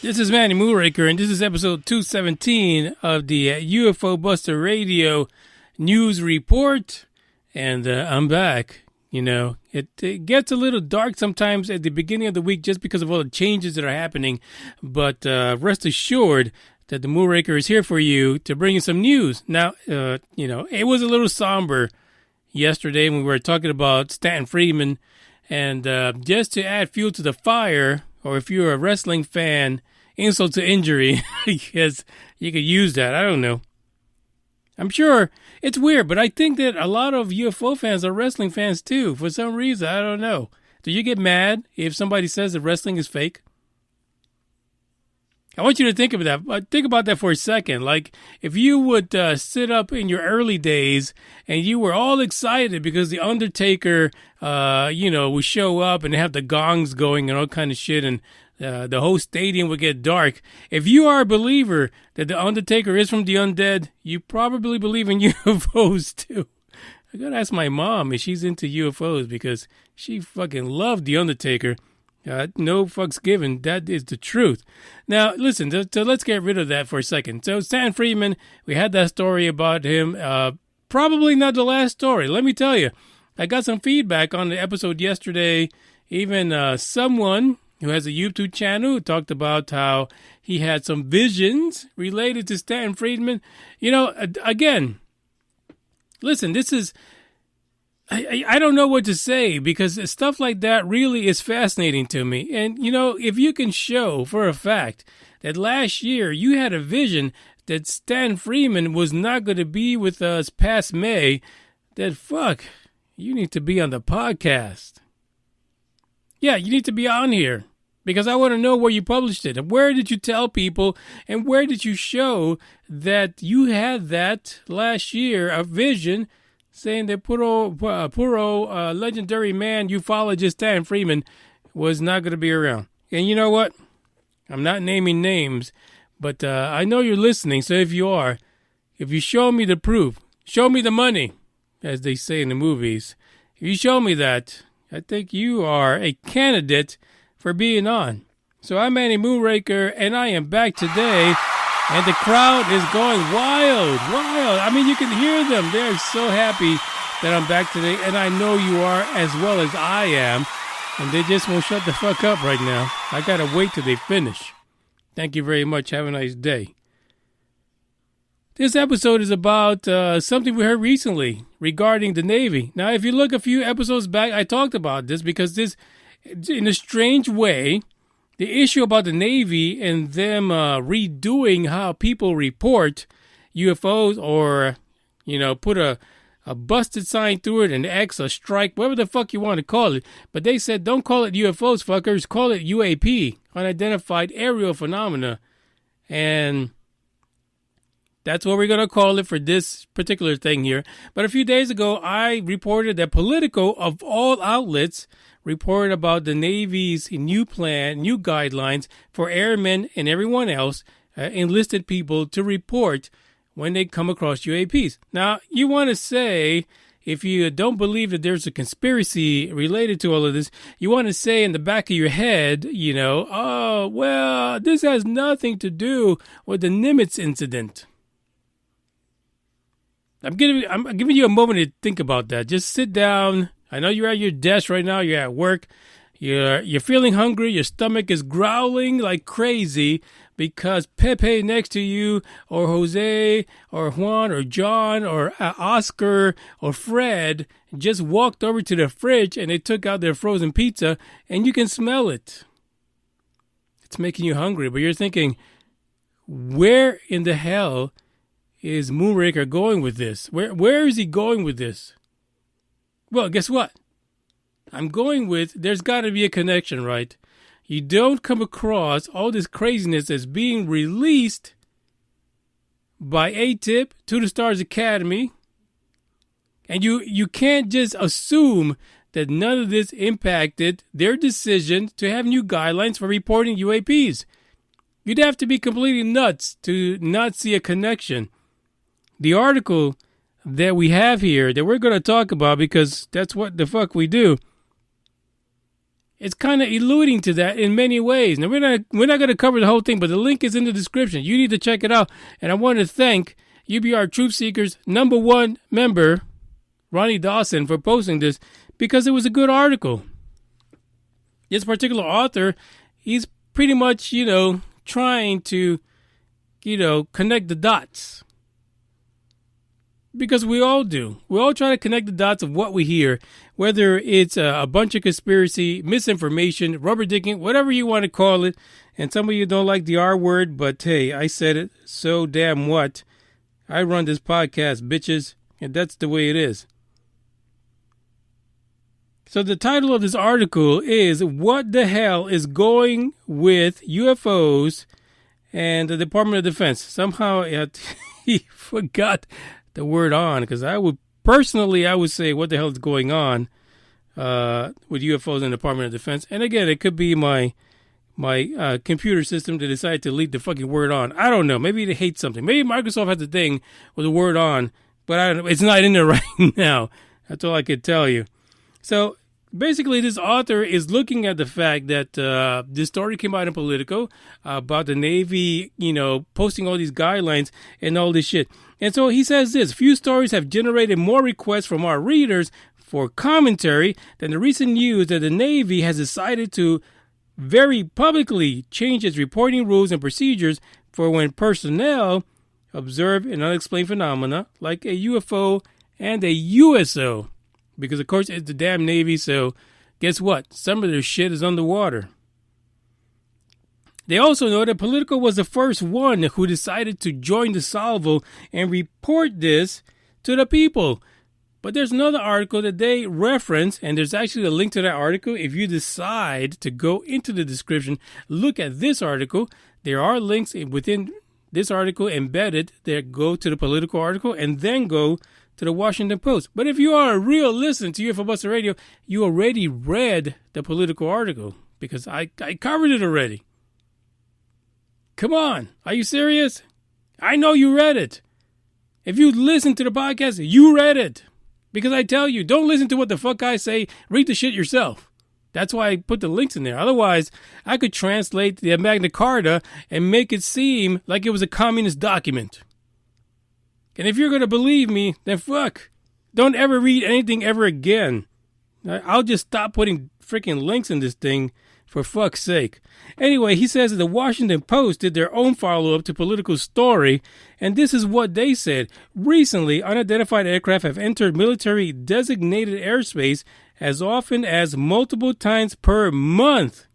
This is Manny Moonraker, and this is episode 217 of the UFO Buster Radio News Report. And I'm back. You know, it gets a little dark sometimes at the beginning of the week just because of all the changes that are happening. But rest assured that the Moonraker is here for you to bring you some news. Now, it was a little somber yesterday when we were talking about Stanton Friedman. And just to add fuel to the fire, or if you're a wrestling fan, insult to injury, because you could use that. I don't know. I'm sure it's weird, but I think that a lot of UFO fans are wrestling fans too. For some reason, I don't know. Do you get mad if somebody says that wrestling is fake? I want you to think about that. Think about that for a second. Like, if you would sit up in your early days and you were all excited because the Undertaker, would show up and have the gongs going and all kind of shit, and the whole stadium would get dark. If you are a believer that the Undertaker is from the undead, you probably believe in UFOs too. I gotta ask my mom if she's into UFOs because she fucking loved the Undertaker. No fucks given. That is the truth. Now, listen, so let's get rid of that for a second. So, Stanton Friedman, we had that story about him. Probably not the last story. Let me tell you, I got some feedback on the episode yesterday. Even someone who has a YouTube channel talked about how he had some visions related to Stanton Friedman. You know, again, listen, this is... I don't know what to say because stuff like that really is fascinating to me. And, you know, if you can show for a fact that last year you had a vision that Stan Freeman was not going to be with us past May, then fuck, you need to be on the podcast. Yeah, you need to be on here because I want to know where you published it. And where did you tell people and where did you show that you had that last year, a vision saying that poor old legendary man, ufologist Stan Freeman, was not going to be around. And you know what? I'm not naming names, but I know you're listening, so if you are, if you show me the proof, show me the money, as they say in the movies, if you show me that, I think you are a candidate for being on. So I'm Manny Moonraker, and I am back today. And the crowd is going wild. I mean, you can hear them. They're so happy that I'm back today. And I know you are as well as I am. And they just won't shut the fuck up right now. I got to wait till they finish. Thank you very much. Have a nice day. This episode is about something we heard recently regarding the Navy. Now, if you look a few episodes back, I talked about this because this, in a strange way, the issue about the Navy and them redoing how people report UFOs or, put a busted sign through it, an X, a strike, whatever the fuck you want to call it. But they said, don't call it UFOs, fuckers. Call it UAP, unidentified aerial phenomena. And that's what we're going to call it for this particular thing here. But a few days ago, I reported that Politico, of all outlets, reported about the Navy's new plan, new guidelines for airmen and everyone else, enlisted people to report when they come across UAPs. Now, you want to say, if you don't believe that there's a conspiracy related to all of this, you want to say in the back of your head, oh, well, this has nothing to do with the Nimitz incident. I'm giving you a moment to think about that. Just sit down. I know you're at your desk right now. You're at work. You're feeling hungry. Your stomach is growling like crazy because Pepe next to you, or Jose, or Juan, or John, or Oscar, or Fred just walked over to the fridge and they took out their frozen pizza, and you can smell it. It's making you hungry, but you're thinking, where in the hell is Moonraker going with this? Where is he going with this? Well, guess what? I'm going with, there's got to be a connection, right? You don't come across all this craziness that's being released by ATIP to the Stars Academy, and you can't just assume that none of this impacted their decision to have new guidelines for reporting UAPs. You'd have to be completely nuts to not see a connection. The article that we have here that we're going to talk about, because that's what the fuck we do, It's kind of alluding to that in many ways. Now, we're not going to cover the whole thing, but the link is in the description. You need to check it out. And I want to thank UBR Truth Seekers #1 member, Ronnie Dawson, for posting this because it was a good article. This particular author, he's pretty much, trying to, connect the dots. Because we all do. We all try to connect the dots of what we hear, whether it's a bunch of conspiracy, misinformation, rubber dicking, whatever you want to call it. And some of you don't like the R word, but hey, I said it, so damn what. I run this podcast, bitches, and that's the way it is. So the title of this article is What the Hell is Going with UFOs and the Department of Defense? Somehow he forgot the word on, because I would say what the hell is going on with UFOs and the Department of Defense. And again, it could be my computer system to decide to delete the fucking word on. I don't know. Maybe they hate something. Maybe Microsoft has a thing with the word on, but it's not in there right now. That's all I could tell you. So basically, this author is looking at the fact that this story came out in Politico about the Navy, posting all these guidelines and all this shit. And so he says this: few stories have generated more requests from our readers for commentary than the recent news that the Navy has decided to very publicly change its reporting rules and procedures for when personnel observe an unexplained phenomena like a UFO and a USO. Because, of course, it's the damn Navy, so guess what? Some of their shit is underwater. They also know that Politico was the first one who decided to join the salvo and report this to the people. But there's another article that they reference, and there's actually a link to that article. If you decide to go into the description, look at this article. There are links within this article embedded that go to the Politico article and then go to the Washington Post. But if you are a real listener to UFO Buster Radio, you already read the Politico article because I covered it already. Come on. Are you serious? I know you read it. If you listen to the podcast, you read it. Because I tell you, don't listen to what the fuck I say. Read the shit yourself. That's why I put the links in there. Otherwise, I could translate the Magna Carta and make it seem like it was a communist document. And if you're going to believe me, then fuck. Don't ever read anything ever again. I'll just stop putting freaking links in this thing for fuck's sake. Anyway, he says that the Washington Post did their own follow-up to Politico's story, and this is what they said. Recently, unidentified aircraft have entered military designated airspace as often as multiple times per month.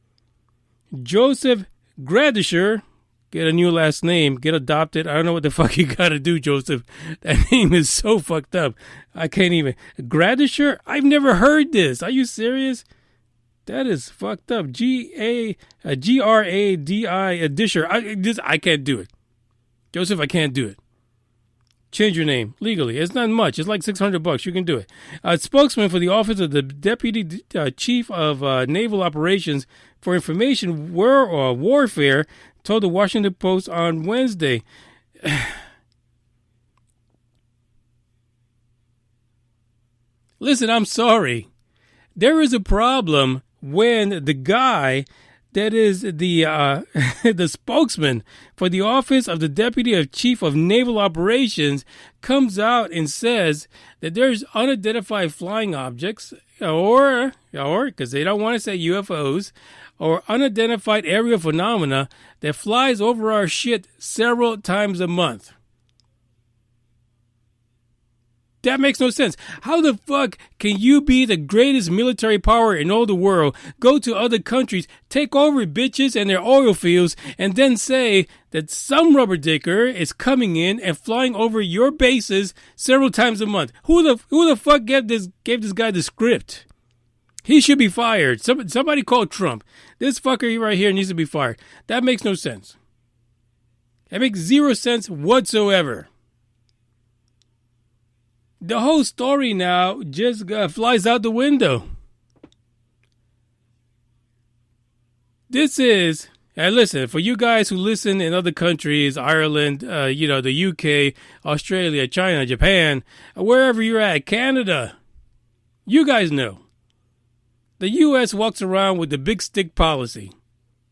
Joseph Gradisher, get a new last name, get adopted. I don't know what the fuck you gotta do, Joseph. That name is so fucked up. I can't even. Gradisher? I've never heard this. Are you serious? That is fucked up. Gradi, Disher. I can't do it. Joseph, I can't do it. Change your name legally. It's not much. It's like $600. You can do it. A spokesman for the Office of the Deputy Chief of Naval Operations for Information Warfare told the Washington Post on Wednesday. Listen, I'm sorry. There is a problem when the guy that is the the spokesman for the Office of the Deputy Chief of Naval Operations comes out and says that there's unidentified flying objects or because they don't want to say UFOs, or unidentified aerial phenomena that flies over our shit several times a month. That makes no sense. How the fuck can you be the greatest military power in all the world, go to other countries, take over bitches and their oil fields, and then say that some rubber dicker is coming in and flying over your bases several times a month? Who the fuck gave this guy the script? He should be fired. Somebody call Trump. This fucker right here needs to be fired. That makes no sense. That makes zero sense whatsoever. The whole story now just flies out the window. This is, and listen, for you guys who listen in other countries, Ireland, the UK, Australia, China, Japan, wherever you're at, Canada, you guys know. the U.S. walks around with the big stick policy.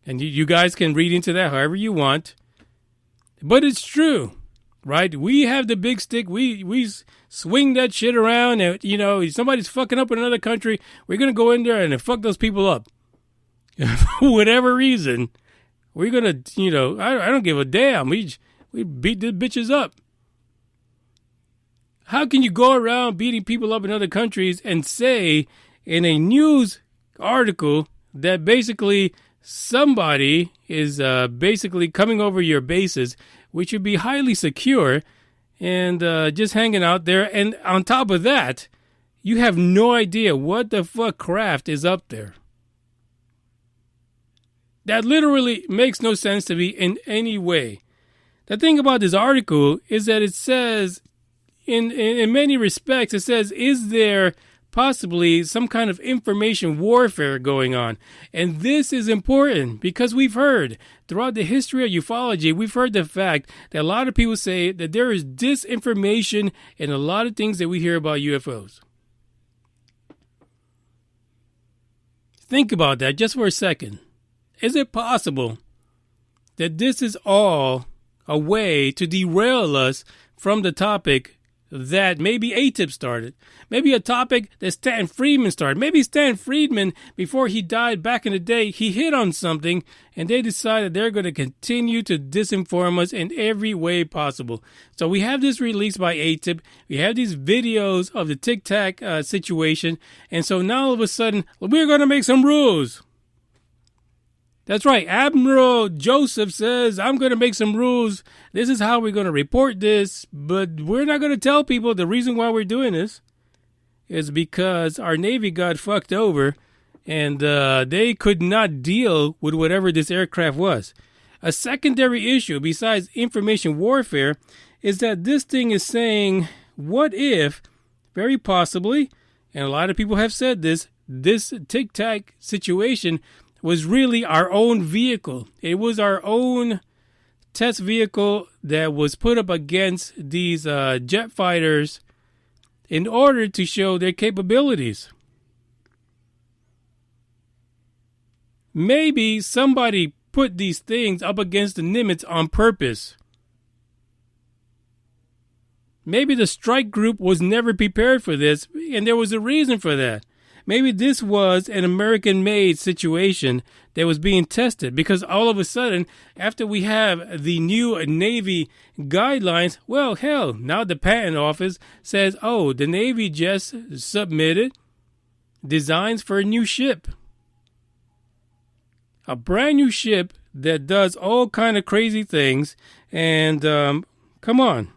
And you guys can read into that however you want. But it's true, right? We have the big stick. We swing that shit around. And, if somebody's fucking up in another country, we're going to go in there and fuck those people up. For whatever reason, we're going to, I don't give a damn. We beat the bitches up. How can you go around beating people up in other countries and say in a news article that basically somebody is basically coming over your bases, which would be highly secure, and just hanging out there? And on top of that, you have no idea what the fuck craft is up there. That literally makes no sense to me in any way. The thing about this article is that it says, in many respects, it says, is there possibly some kind of information warfare going on? And this is important because we've heard throughout the history of ufology, we've heard the fact that a lot of people say that there is disinformation in a lot of things that we hear about UFOs. Think about that just for a second. Is it possible that this is all a way to derail us from the topic that maybe ATIP started? Maybe a topic that Stan Friedman started. Maybe Stan Friedman, before he died back in the day, he hit on something and they decided they're going to continue to disinform us in every way possible. So we have this release by ATIP. We have these videos of the Tic Tac situation. And so now all of a sudden, we're going to make some rules. That's right. Admiral Joseph says, I'm going to make some rules. This is how we're going to report this. But we're not going to tell people the reason why we're doing this is because our Navy got fucked over and they could not deal with whatever this aircraft was. A secondary issue besides information warfare is that this thing is saying, what if, very possibly, and a lot of people have said this Tic Tac situation was really our own vehicle. It was our own test vehicle that was put up against these jet fighters in order to show their capabilities. Maybe somebody put these things up against the Nimitz on purpose. Maybe the strike group was never prepared for this, and there was a reason for that. Maybe this was an American-made situation that was being tested because all of a sudden, after we have the new Navy guidelines, well, hell, now the patent office says, oh, the Navy just submitted designs for a new ship. A brand new ship that does all kind of crazy things. And come on.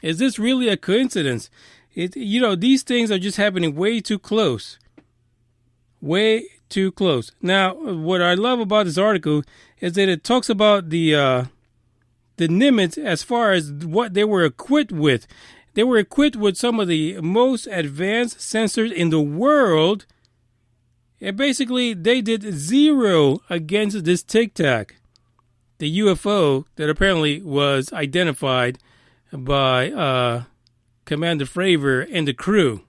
Is this really a coincidence? These things are just happening way too close. Way too close. Now, what I love about this article is that it talks about the Nimitz as far as what they were equipped with. They were equipped with some of the most advanced sensors in the world. And basically, they did zero against this Tic Tac, the UFO that apparently was identified by Commander Fravor and the crew.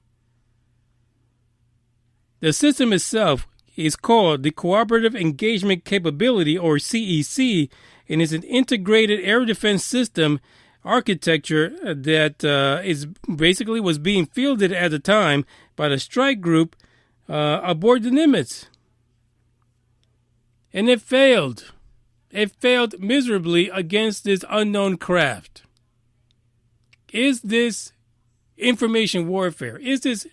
The system itself is called the Cooperative Engagement Capability, or CEC, and is an integrated air defense system architecture that is basically was being fielded at the time by the strike group aboard the Nimitz. And it failed. It failed miserably against this unknown craft. Is this information warfare? Is this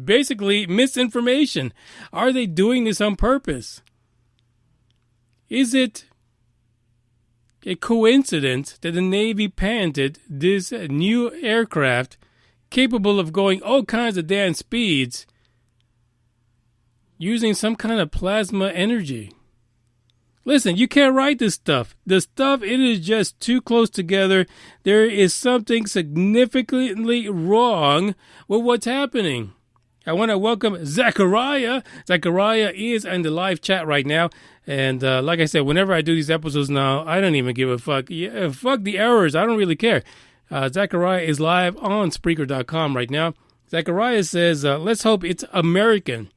basically misinformation? Are they doing this on purpose? Is it a coincidence that the Navy patented this new aircraft capable of going all kinds of damn speeds using some kind of plasma energy? Listen, you can't write this stuff. The stuff, it is just too close together. There is something significantly wrong with what's happening. I want to welcome Zachariah. Zachariah is in the live chat right now. And like I said, whenever I do these episodes now, I don't even give a fuck. Yeah, fuck the errors. I don't really care. Zachariah is live on Spreaker.com right now. Zachariah says, let's hope it's American.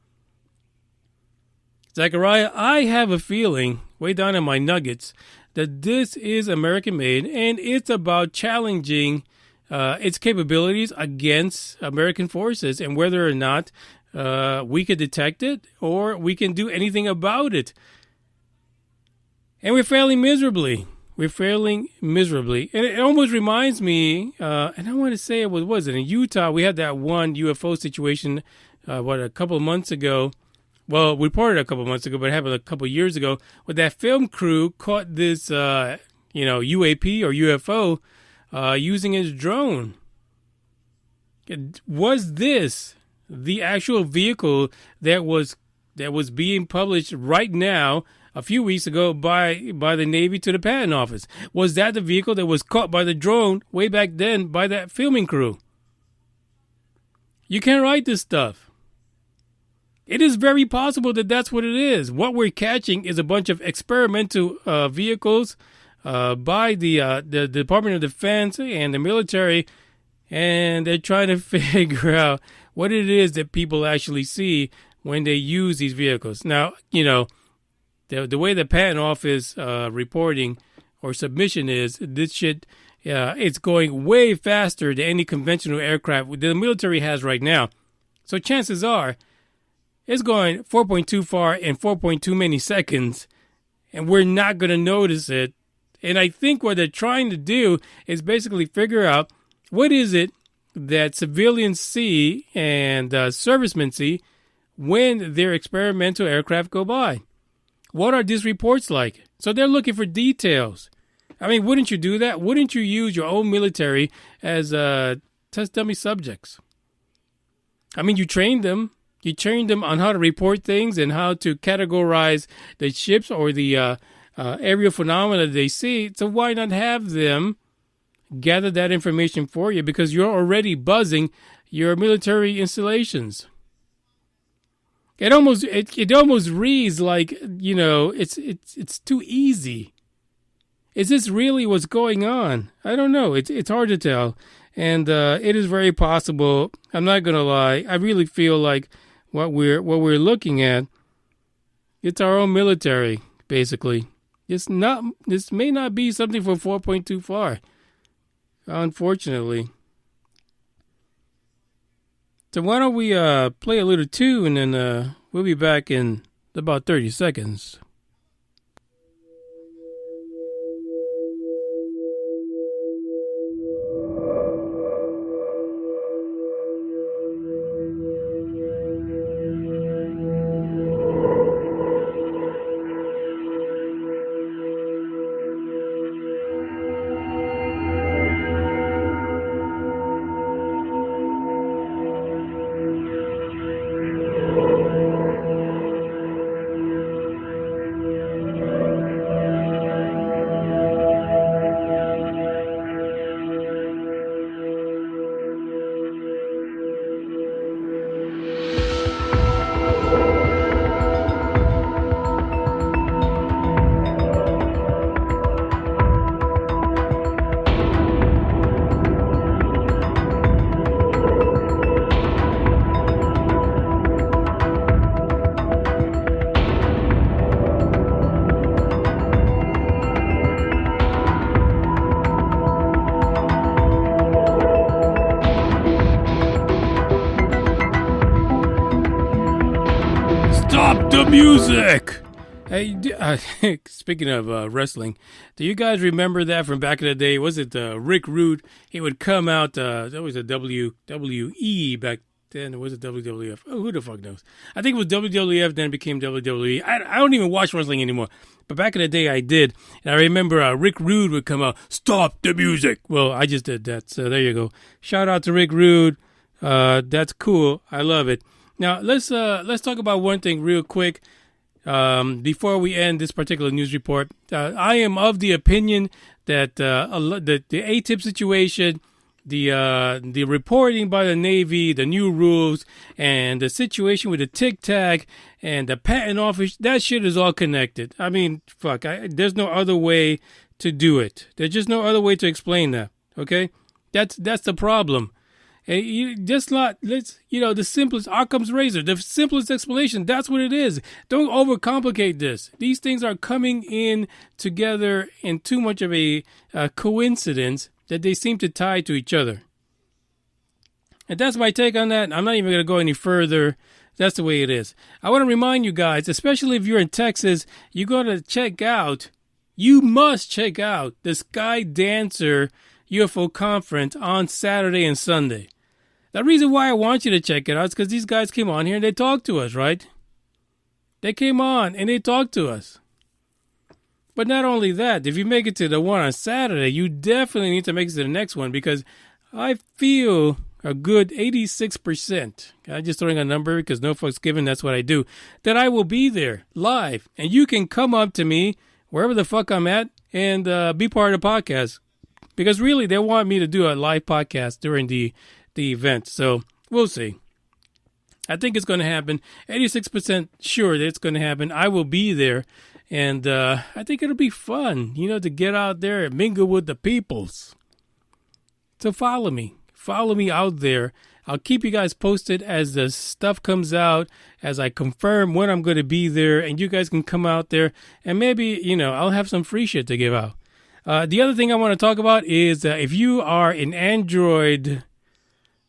Zachariah, I have a feeling, way down in my nuggets, that this is American-made, and it's about challenging its capabilities against American forces and whether or not we could detect it or we can do anything about it. And we're failing miserably. We're failing miserably. And it almost reminds me, and I want to say, what was it? In Utah, we had that one UFO situation, a couple of months ago. Well, reported a couple of months ago, but it happened a couple of years ago, where that film crew caught this, UAP or UFO using his drone. Was this the actual vehicle that was being published right now, a few weeks ago, by the Navy to the Patent Office? Was that the vehicle that was caught by the drone way back then by that filming crew? You can't write this stuff. It is very possible that that's what it is. What we're catching is a bunch of experimental vehicles by the Department of Defense and the military, and they're trying to figure out what it is that people actually see when they use these vehicles. Now, the way the Patent Office reporting or submission is, this shit, it's going way faster than any conventional aircraft the military has right now. So chances are, it's going 4.2 far in 4.2 many seconds, and we're not going to notice it. And I think what they're trying to do is basically figure out what is it that civilians see and servicemen see when their experimental aircraft go by. What are these reports like? So they're looking for details. I mean, wouldn't you do that? Wouldn't you use your own military as test dummy subjects? I mean, you trained them. You trained them on how to report things and how to categorize the ships or the aerial phenomena they see. So why not have them gather that information for you? Because you're already buzzing your military installations. It almost reads like, it's too easy. Is this really what's going on? I don't know. It's hard to tell, and it is very possible. I'm not gonna lie. I really feel like what we're looking at, it's our own military, basically. This may not be something for 4.2 far, unfortunately. So why don't we play a little tune, and we'll be back in about 30 seconds. Stop the music! Hey, speaking of wrestling, do you guys remember that from back in the day? Was it Rick Rude? He would come out, that was a WWE back then, or was it WWF? Oh, who the fuck knows? I think it was WWF, then it became WWE. I don't even watch wrestling anymore, but back in the day I did. And I remember Rick Rude would come out, stop the music! Well, I just did that, so there you go. Shout out to Rick Rude. That's cool. I love it. Now, let's talk about one thing real quick before we end this particular news report. I am of the opinion that the ATIP situation, the reporting by the Navy, the new rules, and the situation with the Tic Tac and the Patent Office, that shit is all connected. I mean, fuck, there's no other way to do it. There's just no other way to explain that, okay? That's the problem. And you just not, the simplest Occam's razor, the simplest explanation. That's what it is. Don't overcomplicate this. These things are coming in together in too much of a coincidence that they seem to tie to each other. And that's my take on that. I'm not even going to go any further. That's the way it is. I want to remind you guys, especially if you're in Texas, you're going to you must check out the Sky Dancer UFO conference on Saturday and Sunday. The reason why I want you to check it out is because these guys came on here and they talked to us, right? They came on and they talked to us. But not only that, if you make it to the one on Saturday, you definitely need to make it to the next one, because I feel a good 86%, I'm just throwing a number because no fucks given, that's what I do, that I will be there live. And you can come up to me wherever the fuck I'm at and be part of the podcast. Because really, they want me to do a live podcast during the event. So we'll see. I think it's going to happen. 86% sure that it's going to happen. I will be there. And I think it'll be fun, to get out there and mingle with the peoples. So follow me. Follow me out there. I'll keep you guys posted as the stuff comes out, as I confirm when I'm going to be there. And you guys can come out there. And maybe, I'll have some free shit to give out. The other thing I want to talk about is if you are an Android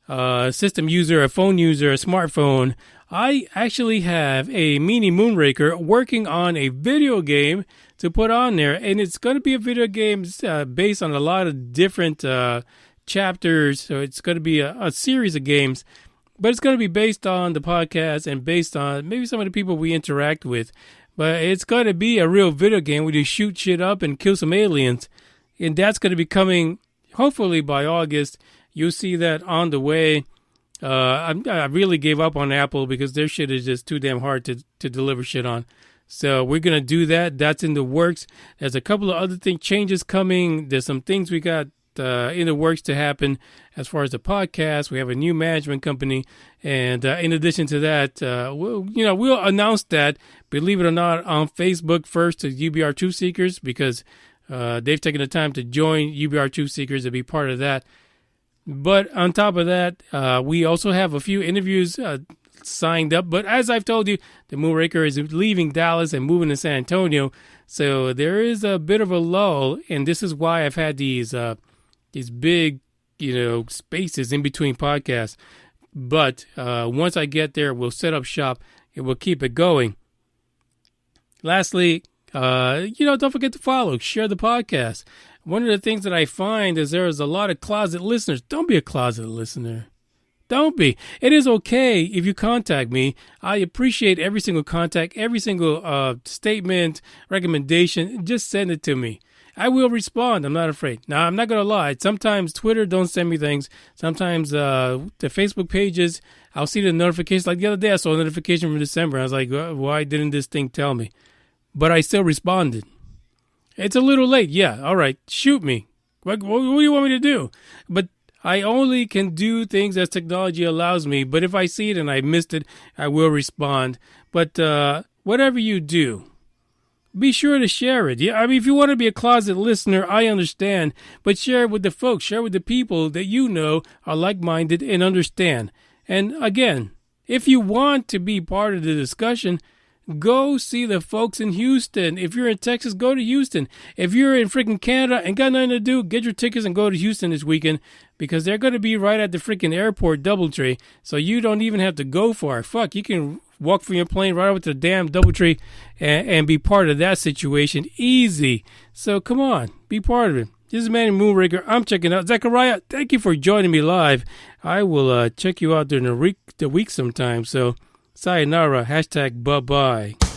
system user, a phone user, a smartphone, I actually have a mini Moonraker working on a video game to put on there. And it's going to be a video game based on a lot of different chapters. So it's going to be a series of games. But it's going to be based on the podcast and based on maybe some of the people we interact with. But it's going to be a real video game where you shoot shit up and kill some aliens. And that's going to be coming hopefully by August. You'll see that on the way. I really gave up on Apple because their shit is just too damn hard to deliver shit on. So we're going to do that. That's in the works. There's a couple of other changes coming. There's some things we got in the works to happen as far as the podcast. We have a new management company. And in addition to that, we'll announce that, believe it or not, on Facebook first to UBR Truth Seekers, because they've taken the time to join UBR Truth Seekers to be part of that. But on top of that, we also have a few interviews signed up. But as I've told you, the Moonraker is leaving Dallas and moving to San Antonio. So there is a bit of a lull. And this is why I've had these big, spaces in between podcasts. But once I get there, we'll set up shop and we'll keep it going. Lastly, don't forget to follow, share the podcast. One of the things that I find is there is a lot of closet listeners. Don't be a closet listener. Don't be. It is okay if you contact me. I appreciate every single contact, every single statement, recommendation. Just send it to me. I will respond. I'm not afraid. Now, I'm not going to lie. Sometimes Twitter don't send me things. Sometimes the Facebook pages, I'll see the notifications. Like the other day, I saw a notification from December. I was like, why didn't this thing tell me? But I still responded. It's a little late. Yeah, all right. Shoot me. What do you want me to do? But I only can do things as technology allows me. But if I see it and I missed it, I will respond. But whatever you do, be sure to share it. Yeah, I mean, if you want to be a closet listener, I understand. But share it with the folks. Share it with the people that you know are like-minded and understand. And again, if you want to be part of the discussion, go see the folks in Houston. If you're in Texas, go to Houston. If you're in freaking Canada and got nothing to do, get your tickets and go to Houston this weekend, because they're going to be right at the freaking airport Doubletree, so you don't even have to go far. Fuck, you can walk from your plane right over to the damn Doubletree and be part of that situation. Easy. So come on, be part of it. This is Manny Moonraker. I'm checking out. Zechariah, thank you for joining me live. I will check you out during the week sometime. So sayonara, #bye-bye.